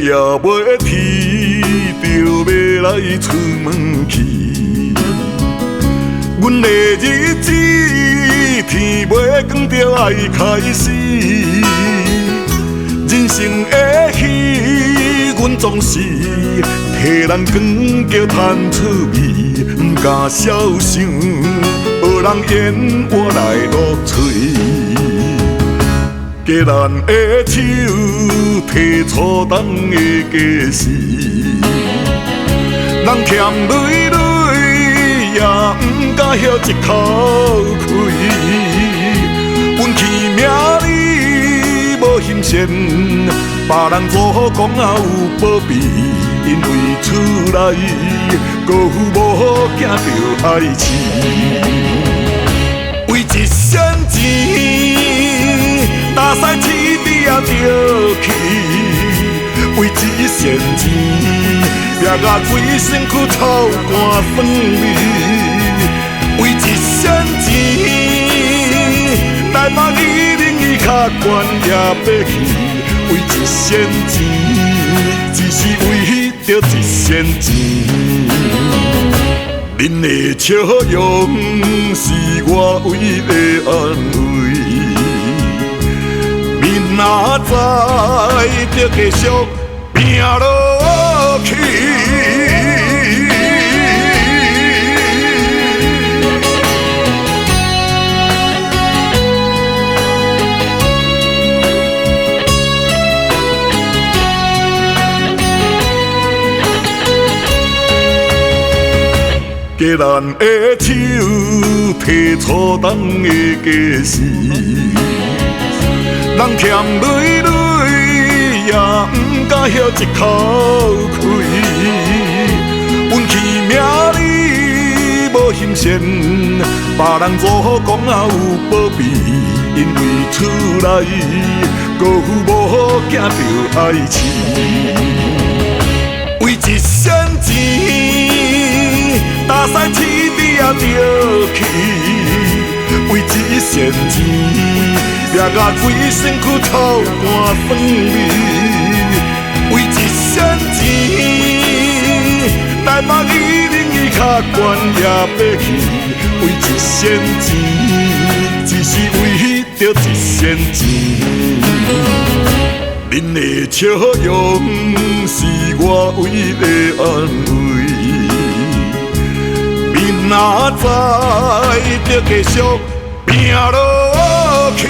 也袂啼，就要来出门去。阮的日子，天袂光就爱开始。人生的戏，阮总是替人光叫叹出味，毋敢小声，无人言我来落嘴。家咱的手提初冬的家事，人欠累累也毋敢晓一口气。运气命里无幸善，别人做讲也有保庇，因为厝内孤无囝着爱饲，为一仙钱。打西市你也着去，为一仙钱，拼甲规身躯臭汗酸味。为一仙钱，台北102较悬也要去。为一仙钱，只是为着一仙钱。恁的笑容是我唯一的安慰。明仔载就继续拼落去。家咱的手提初冬的家事。人欠累累也毋敢晓一口气，运气命里无幸善，别人做讲也有保庇，因为厝内孤无囝着爱饲，为一仙钱，打西市你也着去，为一仙钱。拼甲规身躯臭汗酸味，为一仙钱，台北102较悬也要去。为一仙钱，只是为着一仙钱。恁的笑容是我唯一的安慰。明仔载就继续拼落去。